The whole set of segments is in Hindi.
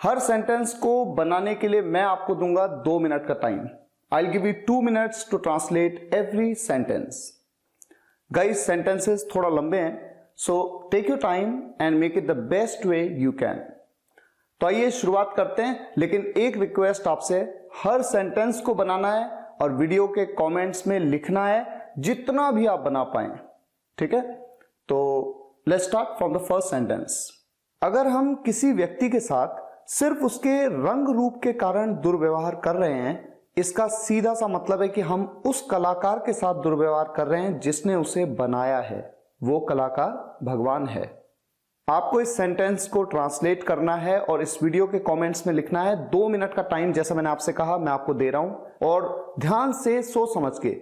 हर सेंटेंस को बनाने के लिए मैं आपको दूंगा 2 मिनट का time. I will give you 2 minutes to translate every sentence. Guys, sentences थोड़ा लंबे हैं, so take your time and make it the best way you can. तो आइए शुरुआत करते हैं, लेकिन एक रिक्वेस्ट आपसे, हर सेंटेंस को बनाना है और वीडियो के कमेंट्स में लिखना है जितना भी आप बना पाए, ठीक है। तो let's start from the first sentence. अगर हम किसी व्यक्ति के साथ सिर्फ उसके रंग रूप के कारण दुर्व्यवहार कर रहे हैं, इसका सीधा सा मतलब है कि हम उस कलाकार के साथ दुर्व्यवहार कर रहे हैं जिसने उसे बनाया है। वो कलाकार भगवान है। आपको इस सेंटेंस को ट्रांसलेट करना है और इस वीडियो के कमेंट्स में लिखना है। 2 मिनट का टाइम जैसा मैंने आपसे कहा मैं आपको दे रहा हूं, और ध्यान से सोच समझ के।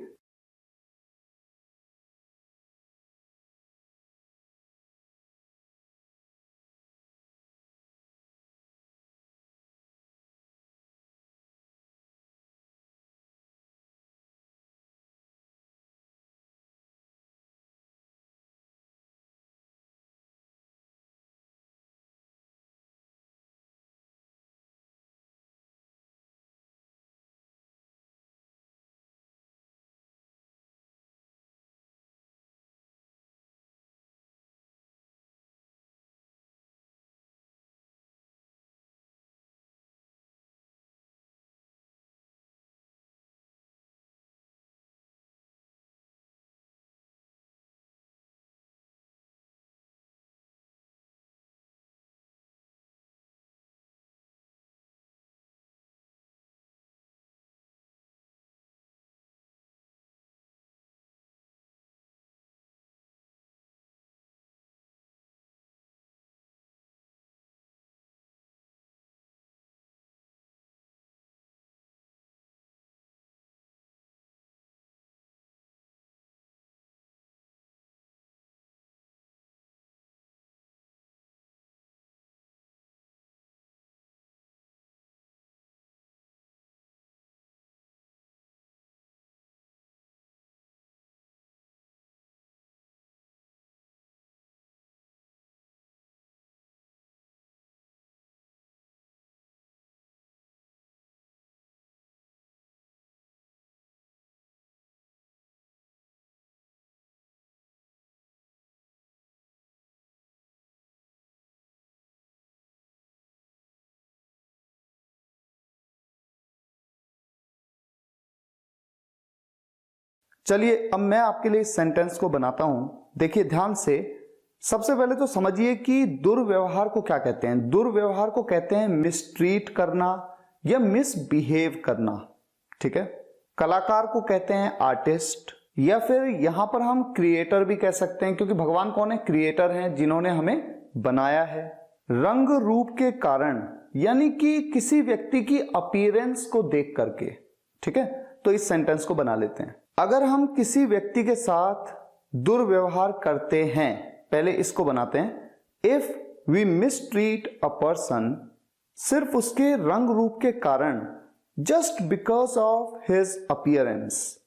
चलिए अब मैं आपके लिए इस सेंटेंस को बनाता हूं। देखिए ध्यान से। सबसे पहले तो समझिए कि दुर्व्यवहार को क्या कहते हैं। दुर्व्यवहार को कहते हैं मिसट्रीट करना या मिसबिहेव करना, ठीक है। कलाकार को कहते हैं आर्टिस्ट, या फिर यहां पर हम क्रिएटर भी कह सकते हैं, क्योंकि भगवान कौन है? क्रिएटर हैं, जिन्होंने हमें बनाया है। रंग रूप के कारण, यानी कि किसी व्यक्ति की अपीयरेंस को देख करके, ठीक है। तो इस सेंटेंस को बना लेते हैं। अगर हम किसी व्यक्ति के साथ दुर्व्यवहार करते हैं, पहले इसको बनाते हैं। If we mistreat a person, सिर्फ उसके रंग रूप के कारण, just because of his appearance,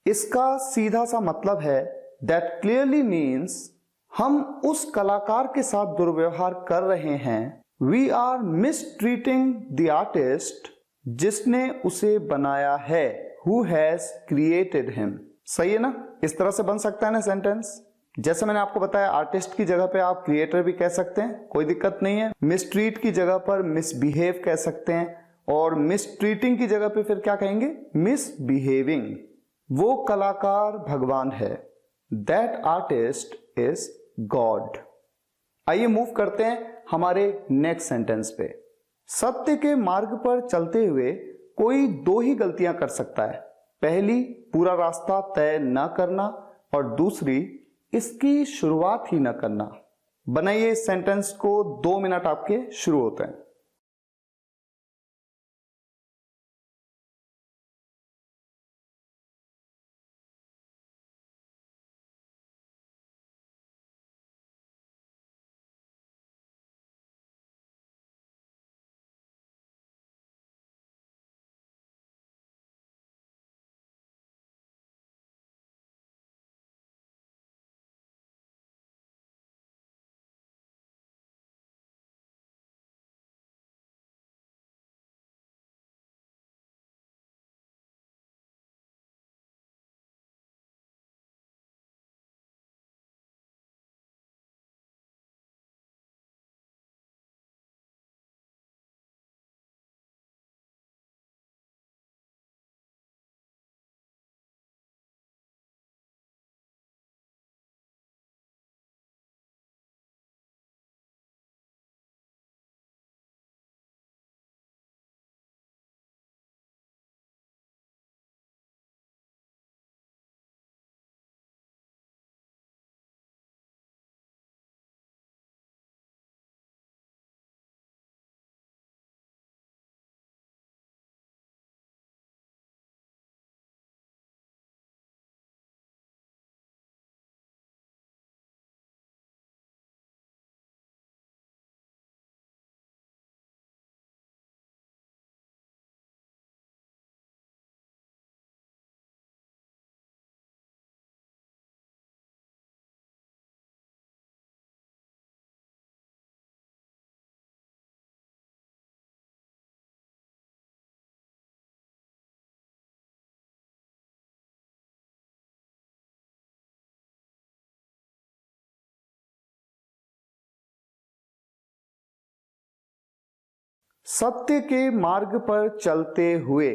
इसका सीधा सा मतलब है दैट क्लियरली मीन्स हम उस कलाकार के साथ दुर्व्यवहार कर रहे हैं। वी आर मिसट्रीटिंग द आर्टिस्ट, जिसने उसे बनाया है, हु हैज क्रिएटेड हिम। सही है ना? इस तरह से बन सकता है ना सेंटेंस। जैसे मैंने आपको बताया, आर्टिस्ट की जगह पे आप क्रिएटर भी कह सकते हैं, कोई दिक्कत नहीं है। मिसट्रीट की जगह पर मिसबिहेव कह सकते हैं, और मिसट्रीटिंग की जगह पे फिर क्या कहेंगे? मिसबिहेविंग। वो कलाकार भगवान है। That artist is God. आइए मूव करते हैं हमारे नेक्स्ट सेंटेंस पे। सत्य के मार्ग पर चलते हुए कोई 2 ही गलतियां कर सकता है। पहली, पूरा रास्ता तय न करना, और दूसरी, इसकी शुरुआत ही न करना। बनाइए इस सेंटेंस को। 2 मिनट आपके शुरू होते हैं। सत्य के मार्ग पर चलते हुए,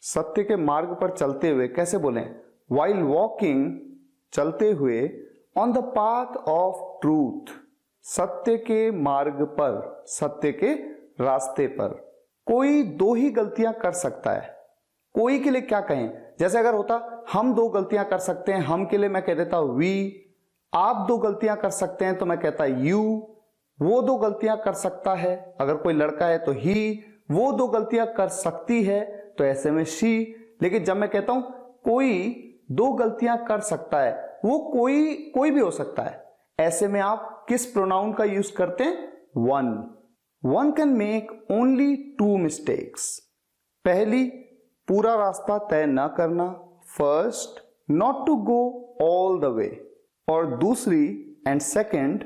सत्य के मार्ग पर चलते हुए कैसे बोलें? while walking, चलते हुए, on the path of truth, सत्य के मार्ग पर, सत्य के रास्ते पर। कोई दो ही गलतियां कर सकता है। कोई के लिए क्या कहें? जैसे अगर होता हम दो गलतियां कर सकते हैं, हम के लिए मैं कह देता वी। आप दो गलतियां कर सकते हैं तो मैं कहता यू। वो दो गलतियां कर सकता है, अगर कोई लड़का है तो ही। वो दो गलतियां कर सकती है तो ऐसे में शी। लेकिन जब मैं कहता हूं कोई दो गलतियां कर सकता है, वो कोई भी हो सकता है, ऐसे में आप किस प्रोनाउन का यूज करते हैं? One. One can make only two mistakes. पहली, पूरा रास्ता तय न करना, first, not to go all the way. और दूसरी एंड सेकेंड,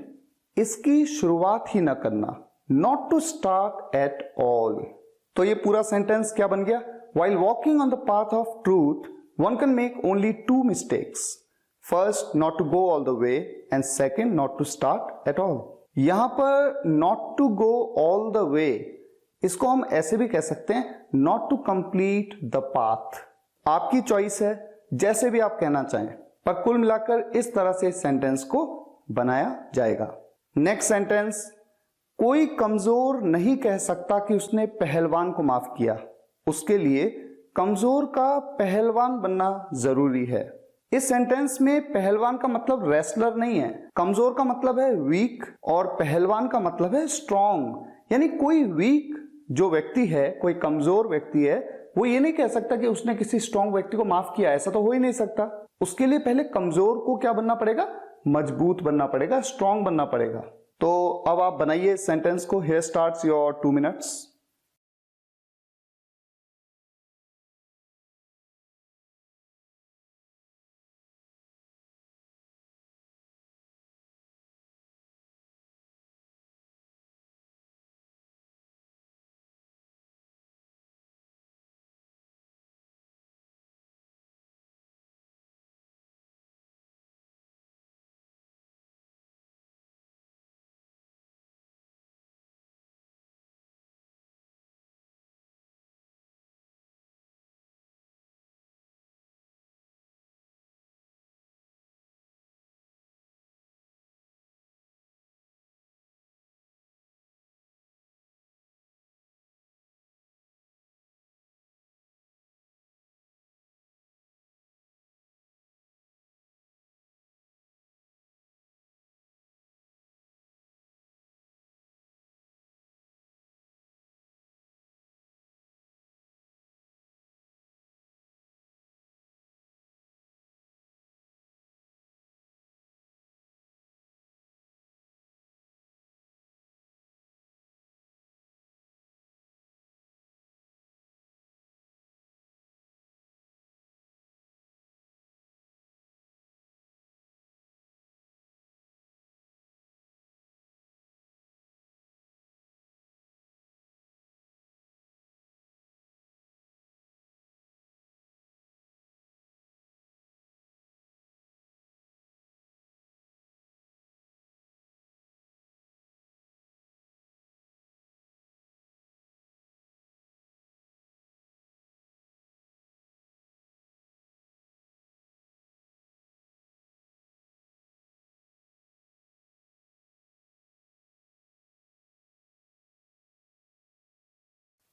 इसकी शुरुआत ही न करना, not to start at all. तो ये पूरा सेंटेंस क्या बन गया? while walking on the path of truth, one can make only two mistakes. First, not to go all the way, and second, not to start at all. यहां पर not to go all the way, इसको हम ऐसे भी कह सकते हैं not to complete the path. आपकी चॉइस है, जैसे भी आप कहना चाहें, पर कुल मिलाकर इस तरह से सेंटेंस को बनाया जाएगा। नेक्स्ट सेंटेंस, कोई कमजोर नहीं कह सकता कि उसने पहलवान को माफ किया। उसके लिए कमजोर का पहलवान बनना जरूरी है। इस सेंटेंस में पहलवान का मतलब रेसलर नहीं है, कमजोर का मतलब है वीक और पहलवान का मतलब है स्ट्रॉन्ग। यानी कोई वीक जो व्यक्ति है, कोई कमजोर व्यक्ति है, वो ये नहीं कह सकता कि उसने किसी स्ट्रॉन्ग व्यक्ति को माफ किया, ऐसा तो हो ही नहीं सकता। उसके लिए पहले कमजोर को क्या बनना पड़ेगा? मजबूत बनना पड़ेगा, स्ट्रॉन्ग बनना पड़ेगा। तो अब आप बनाइए सेंटेंस को। Here starts your 2 minutes.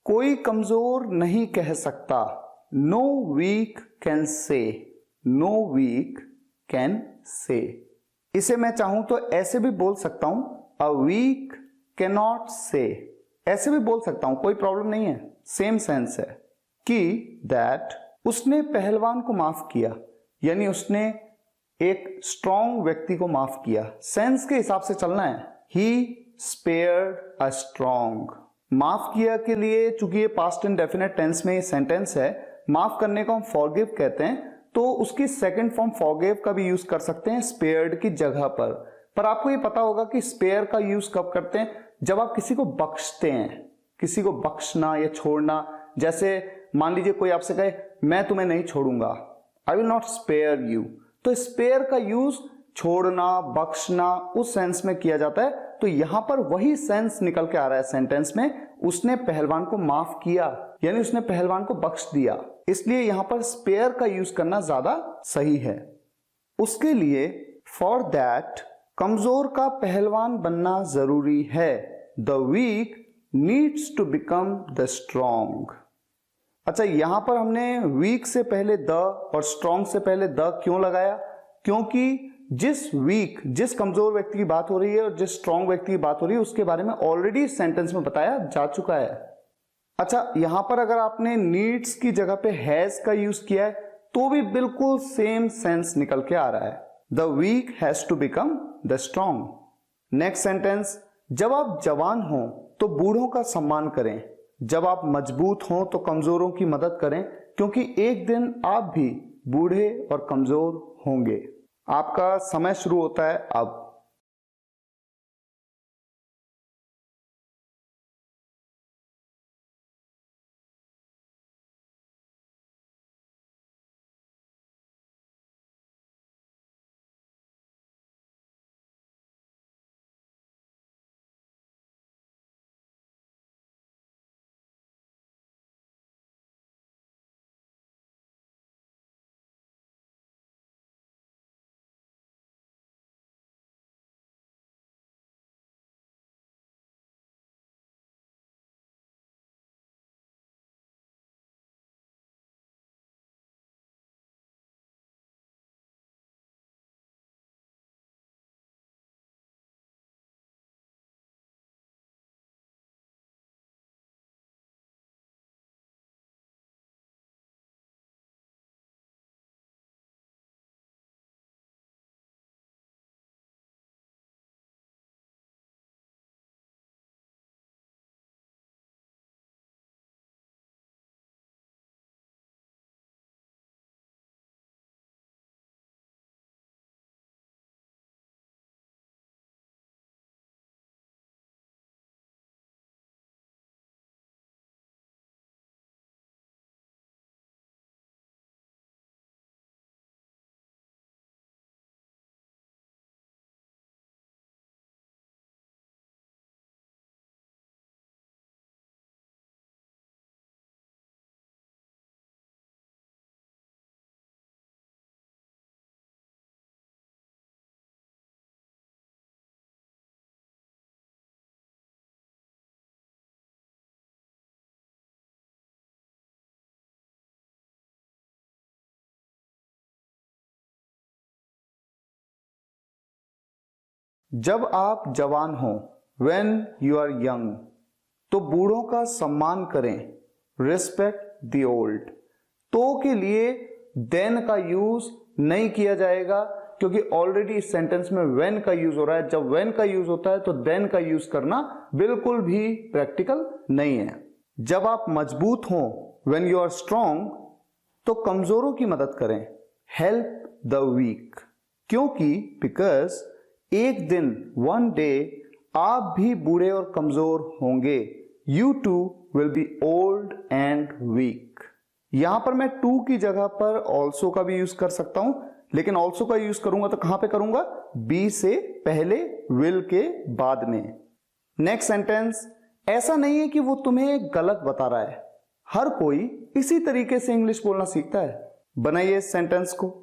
कोई कमजोर नहीं कह सकता, no weak can say, no weak can say. इसे मैं चाहूं तो ऐसे भी बोल सकता हूं, अ वीक कैन नॉट से, ऐसे भी बोल सकता हूं, कोई प्रॉब्लम नहीं है, सेम सेंस है। कि दैट, उसने पहलवान को माफ किया, यानी उसने एक स्ट्रॉन्ग व्यक्ति को माफ किया। सेंस के हिसाब से चलना है। ही स्पेयर्ड अ स्ट्रॉन्ग। माफ किया के लिए, चूंकि ये पास्ट इंडेफिनिट टेंस में ये सेंटेंस है, माफ करने को हम फॉरगिव कहते हैं, तो उसकी सेकंड फॉर्म फॉरगिव का भी यूज कर सकते हैं स्पेयर्ड की जगह पर आपको ये पता होगा कि स्पेयर का यूज कब करते हैं? जब आप किसी को बख्शते हैं। किसी को बख्शना या छोड़ना, जैसे मान लीजिए कोई आपसे कहे मैं तुम्हें नहीं छोड़ूंगा, I will not spare you, तो स्पेयर का यूज छोड़ना, बख्शना उस सेंस में किया जाता है। तो यहां पर वही सेंस निकल के आ रहा है सेंटेंस में, उसने पहलवान को माफ किया, यानी उसने पहलवान को बख्श दिया। इसलिए यहां पर स्पेयर का यूज करना ज्यादा सही है। उसके लिए फॉर दैट कमजोर का पहलवान बनना जरूरी है। The weak needs to become the strong. अच्छा, यहां पर हमने वीक से पहले द और स्ट्रॉन्ग से पहले द क्यों लगाया? क्योंकि जिस कमजोर व्यक्ति की बात हो रही है और जिस स्ट्रॉन्ग व्यक्ति की बात हो रही है उसके बारे में ऑलरेडी सेंटेंस में बताया जा चुका है। अच्छा, यहां पर अगर आपने नीड्स की जगह पे हैज का यूज किया है तो भी बिल्कुल सेम सेंस निकल के आ रहा है। The weak has to become the strong. Next sentence, जब आप जवान हो तो बूढ़ों का सम्मान करें, जब आप मजबूत हो तो कमजोरों की मदद करें, क्योंकि एक दिन आप भी बूढ़े और कमजोर होंगे। आपका समय शुरू होता है अब। जब आप जवान हो, when you are young, तो बूढ़ों का सम्मान करें, respect the old। तो के लिए then का यूज नहीं किया जाएगा, क्योंकि ऑलरेडी इस सेंटेंस में when का यूज हो रहा है। जब when का यूज होता है तो then का यूज करना बिल्कुल भी प्रैक्टिकल नहीं है। जब आप मजबूत हो, when you are strong, तो कमजोरों की मदद करें, help the weak। क्योंकि बिकॉज एक दिन, वन डे, आप भी बूढ़े और कमजोर होंगे। You too will be old and weak. यहां पर मैं टू की जगह पर ऑल्सो का भी यूज कर सकता हूं, लेकिन ऑल्सो का यूज करूंगा तो कहां पे करूंगा? बी से पहले, विल के बाद में। नेक्स्ट सेंटेंस, ऐसा नहीं है कि वो तुम्हें गलत बता रहा है, हर कोई इसी तरीके से इंग्लिश बोलना सीखता है। बनाइए इस सेंटेंस को।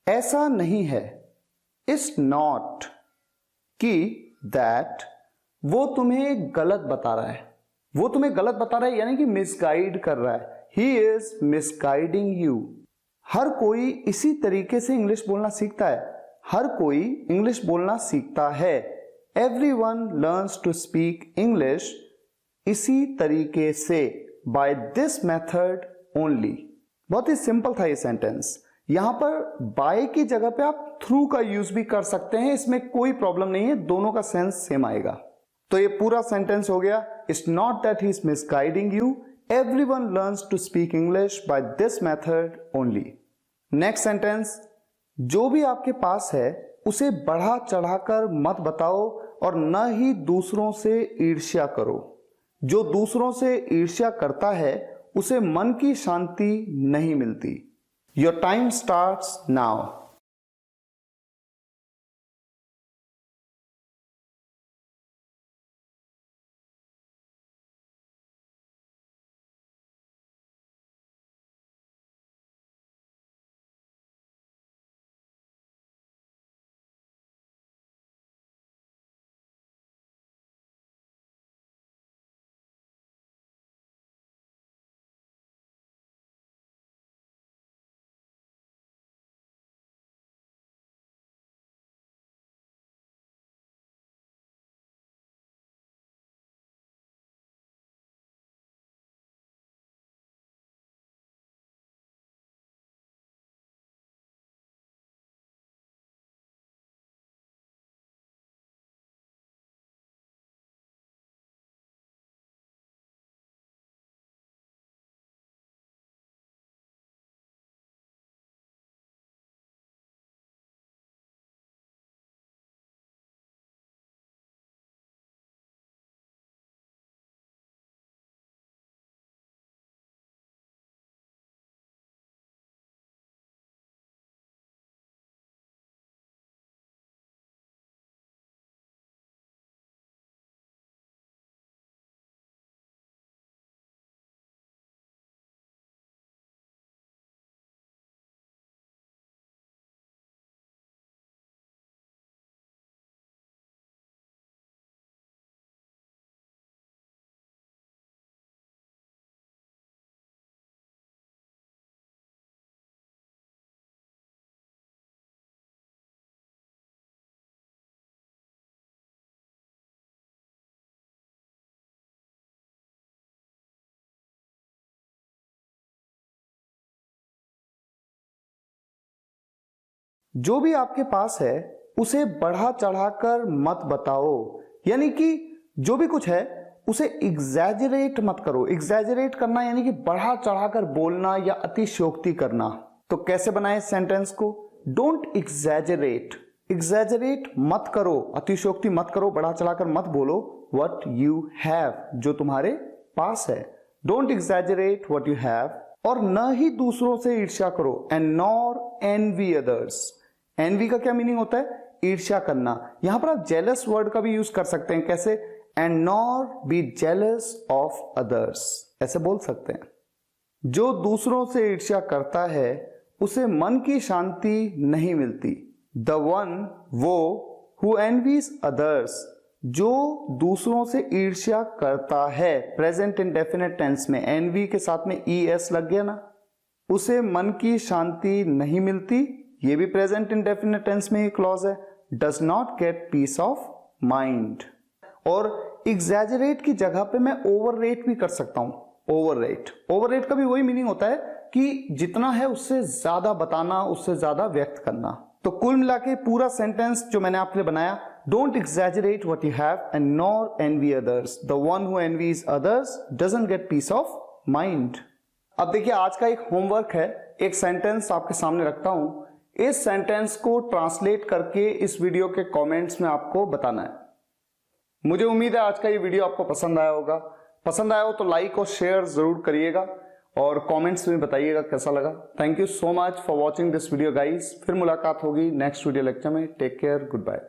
ऐसा नहीं है, इट्स नॉट, कि दैट वो तुम्हें गलत बता रहा है, वो तुम्हें गलत बता रहा है यानी कि मिसगाइड कर रहा है, ही इज मिसगाइडिंग यू। हर कोई इसी तरीके से इंग्लिश बोलना सीखता है, हर कोई इंग्लिश बोलना सीखता है। Everyone learns to speak English इसी तरीके से, बाय दिस मेथड ओनली। बहुत ही सिंपल था ये सेंटेंस। यहां पर बाय की जगह पे आप थ्रू का यूज भी कर सकते हैं, इसमें कोई प्रॉब्लम नहीं है, दोनों का सेंस सेम आएगा। तो ये पूरा सेंटेंस हो गया, it's not that he is misguiding you, everyone learns to speak English by this method only. Next sentence, जो भी आपके पास है उसे बढ़ा चढ़ाकर मत बताओ और न ही दूसरों से ईर्ष्या करो। जो दूसरों से ईर्ष्या करता है उसे मन की शांति नहीं मिलती। Your time starts now. जो भी आपके पास है उसे बढ़ा चढ़ाकर मत बताओ, यानी कि जो भी कुछ है उसे एग्जैजरेट मत करो। एग्जैजरेट करना यानी कि बढ़ा चढ़ाकर बोलना या अतिशयोक्ति करना। तो कैसे बनाएं सेंटेंस को? डोंट एग्जैजरेट, एग्जैजरेट मत करो, अतिशयोक्ति मत करो, बढ़ा चढ़ाकर मत बोलो। व्हाट यू हैव, जो तुम्हारे पास है। Don't exaggerate what you have, और न ही दूसरों से ईर्ष्या करो। And nor envy others. Envy का क्या मीनिंग होता है? ईर्ष्या करना। यहां पर आप जेलस वर्ड का भी यूज कर सकते हैं। कैसे? And nor be jealous of others, ऐसे बोल सकते हैं। जो दूसरों से ईर्ष्या करता है उसे मन की शांति नहीं मिलती। द वन, वो, हु एनवीज अदर्स, जो दूसरों से ईर्ष्या करता है। प्रेजेंट इंडेफिनिट टेंस में एनवी के साथ में ES लग गया ना, उसे मन की शांति नहीं मिलती। ये भी प्रेजेंट इंडेफिनिट टेंस में ही क्लॉज है। Does not gate peace of mind. और एग्जैजरेट की जगह पे मैं ओवररेट भी कर सकता हूं। ओवररेट, ओवररेट का भी वही मीनिंग होता है कि जितना है उससे ज्यादा बताना, उससे ज्यादा व्यक्त करना। तो कुल मिला के पूरा सेंटेंस जो मैंने आपके लिए बनाया, don't exaggerate what you have and nor envy others. The one who envies others doesn't get peace of mind. अब देखिए, आज का एक होमवर्क है। एक सेंटेंस आपके सामने रखता हूं, इस सेंटेंस को ट्रांसलेट करके इस वीडियो के कमेंट्स में आपको बताना है। मुझे उम्मीद है आज का ये वीडियो आपको पसंद आया होगा। पसंद आया हो तो लाइक और शेयर जरूर करिएगा और कमेंट्स में बताइएगा कैसा लगा। Thank you so much for watching this video guys. फिर मुलाकात होगी नेक्स्ट वीडियो लेक्चर में। Take care, good bye.